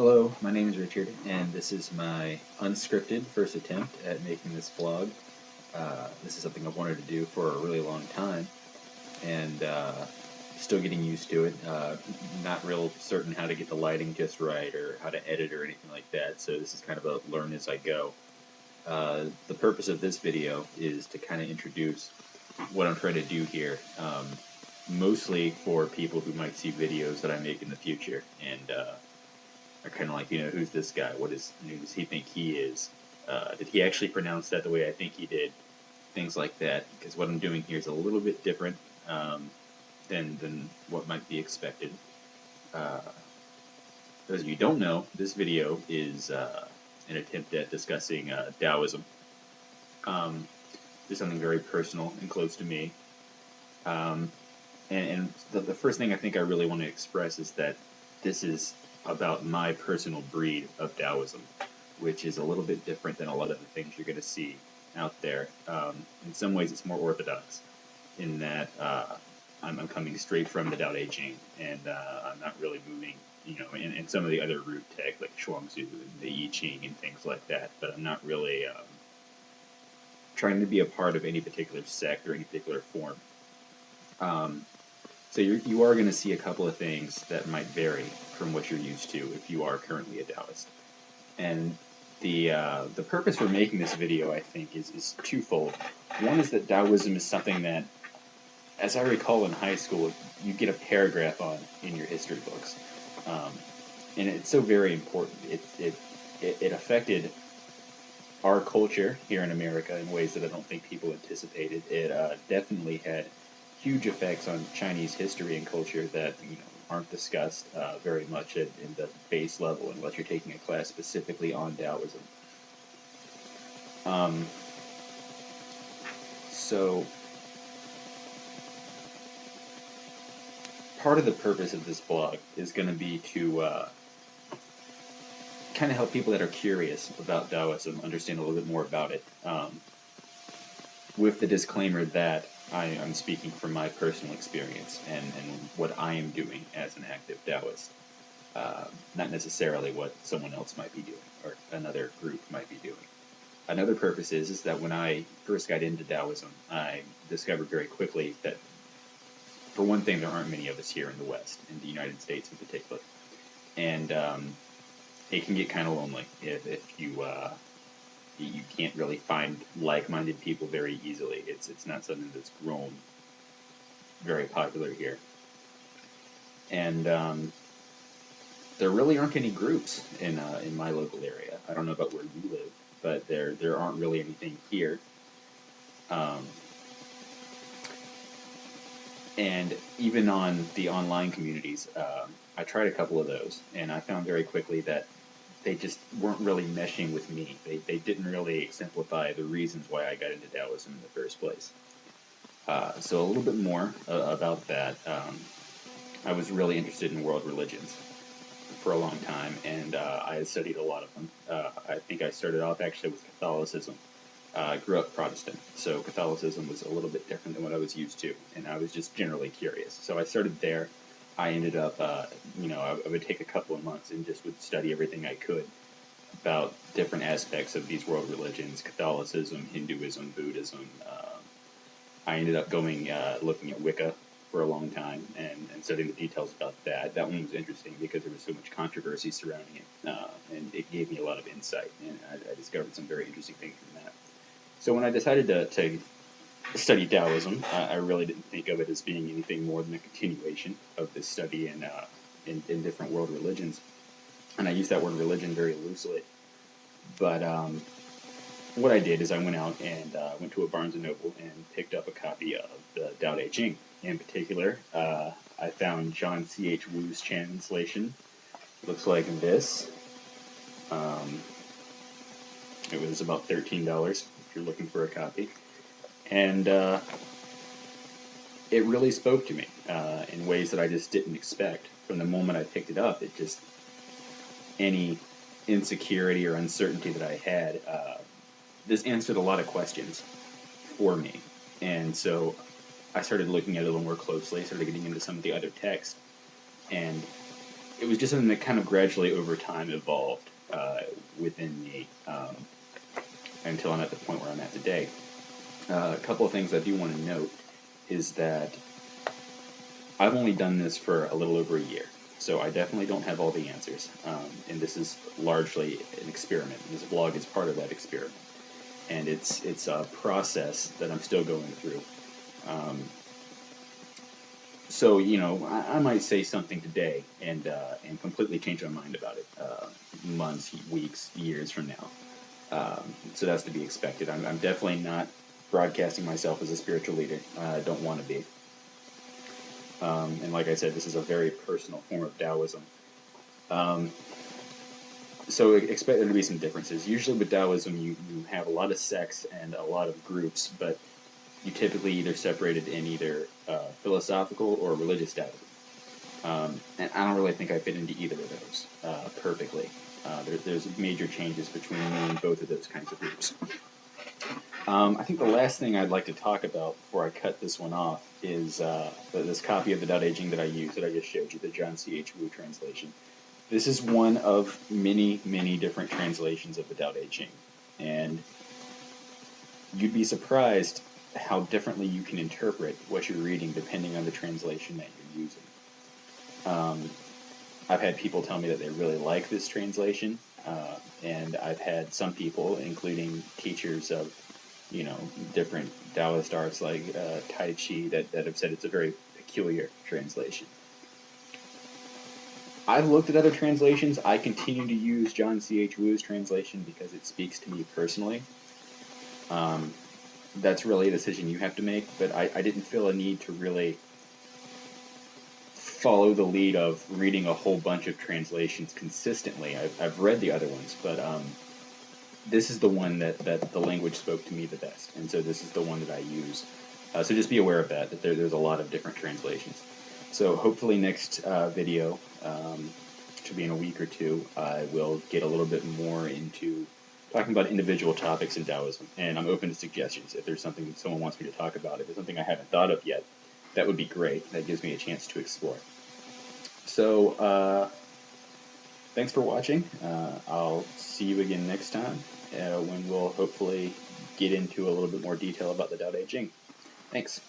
Hello, my name is Richard, and this is my unscripted first attempt at making this vlog. This is something I've wanted to do for a really long time, and still getting used to it. Not real certain how to get the lighting just right, or how to edit, or anything like that, so this is kind of a learn as I go. The purpose of this video is to kind of introduce what I'm trying to do here, mostly for people who might see videos that I make in the future, and are kind of like, who's this guy? Who does he think he is? Did he actually pronounce that the way I think he did? Things like that, because what I'm doing here is a little bit different than what might be expected. Those of you who don't know, this video is an attempt at discussing Taoism. It's something very personal and close to me. And the first thing I think I really want to express is that this is about my personal breed of Taoism, which is a little bit different than a lot of the things you're going to see out there. In some ways, it's more orthodox in that I'm coming straight from the Tao Te Ching, and I'm not really moving, in some of the other root tech like Shuangzi and the I Ching and things like that. But I'm not really trying to be a part of any particular sect or any particular form. So you are going to see a couple of things that might vary from what you're used to if you are currently a Taoist. And the purpose for making this video, I think, is twofold. One is that Taoism is something that, as I recall in high school, you get a paragraph on in your history books. And it's so very important. It affected our culture here in America in ways that I don't think people anticipated. It definitely had huge effects on Chinese history and culture that aren't discussed very much in the base level unless you're taking a class specifically on Taoism. So part of the purpose of this blog is going to be to kind of help people that are curious about Taoism understand a little bit more about it, with the disclaimer that I'm speaking from my personal experience and what I am doing as an active Taoist, not necessarily what someone else might be doing or another group might be doing. Another purpose is that when I first got into Taoism, I discovered very quickly that, for one thing, there aren't many of us here in the West, in the United States in particular, and it can get kind of lonely if you can't really find like-minded people very easily. It's not something that's grown very popular here. And there really aren't any groups in my local area. I don't know about where you live, but there aren't really anything here. And even on the online communities, I tried a couple of those, and I found very quickly that they just weren't really meshing with me. They didn't really exemplify the reasons why I got into Taoism in the first place. So a little bit more about that. I was really interested in world religions for a long time, and I had studied a lot of them. I think I started off actually with Catholicism. I grew up Protestant, so Catholicism was a little bit different than what I was used to, and I was just generally curious. So I started there. I ended up, I would take a couple of months and just would study everything I could about different aspects of these world religions: Catholicism, Hinduism, Buddhism. I ended up looking at Wicca for a long time and studying the details about that. That one was interesting because there was so much controversy surrounding it, and it gave me a lot of insight, and I discovered some very interesting things from that. So when I decided to study Taoism, I really didn't think of it as being anything more than a continuation of this study in different world religions. And I use that word religion very loosely. But what I did is I went out and went to a Barnes & Noble and picked up a copy of the Tao Te Ching. In particular, I found John C.H. Wu's translation. It looks like this. It was about $13 if you're looking for a copy. And it really spoke to me in ways that I just didn't expect. From the moment I picked it up, any insecurity or uncertainty that I had, this answered a lot of questions for me. And so I started looking at it a little more closely, started getting into some of the other text, and it was just something that kind of gradually over time evolved within me until I'm at the point where I'm at today. A couple of things I do want to note is that I've only done this for a little over a year, so I definitely don't have all the answers, and this is largely an experiment. This blog is part of that experiment, and it's a process that I'm still going through. So I might say something today and completely change my mind about it months, weeks, years from now. So that's to be expected. I'm definitely not broadcasting myself as a spiritual leader. I don't want to be. And like I said, this is a very personal form of Taoism. So expect there to be some differences. Usually with Taoism, you have a lot of sects and a lot of groups, but you typically either separated in either philosophical or religious Taoism. And I don't really think I fit into either of those perfectly. There's major changes between me and both of those kinds of groups. I think the last thing I'd like to talk about before I cut this one off is this copy of the Tao Te Ching that I use that I just showed you, the John C.H. Wu translation. This is one of many, many different translations of the Tao Te Ching, and you'd be surprised how differently you can interpret what you're reading depending on the translation that you're using. I've had people tell me that they really like this translation, and I've had some people, including teachers of different Taoist arts like Tai Chi, that have said it's a very peculiar translation. I've looked at other translations. I continue to use John C.H. Wu's translation because it speaks to me personally. That's really a decision you have to make, but I didn't feel a need to really follow the lead of reading a whole bunch of translations consistently. I've read the other ones, but this is the one that the language spoke to me the best, and so this is the one that I use. So just be aware of that there's a lot of different translations. So hopefully next video, which will be in a week or two, I will get a little bit more into talking about individual topics in Taoism, and I'm open to suggestions. If there's something someone wants me to talk about, if there's something I haven't thought of yet, that would be great. That gives me a chance to explore. So thanks for watching. I'll see you again next time when we'll hopefully get into a little bit more detail about the Tao Te Ching. Thanks.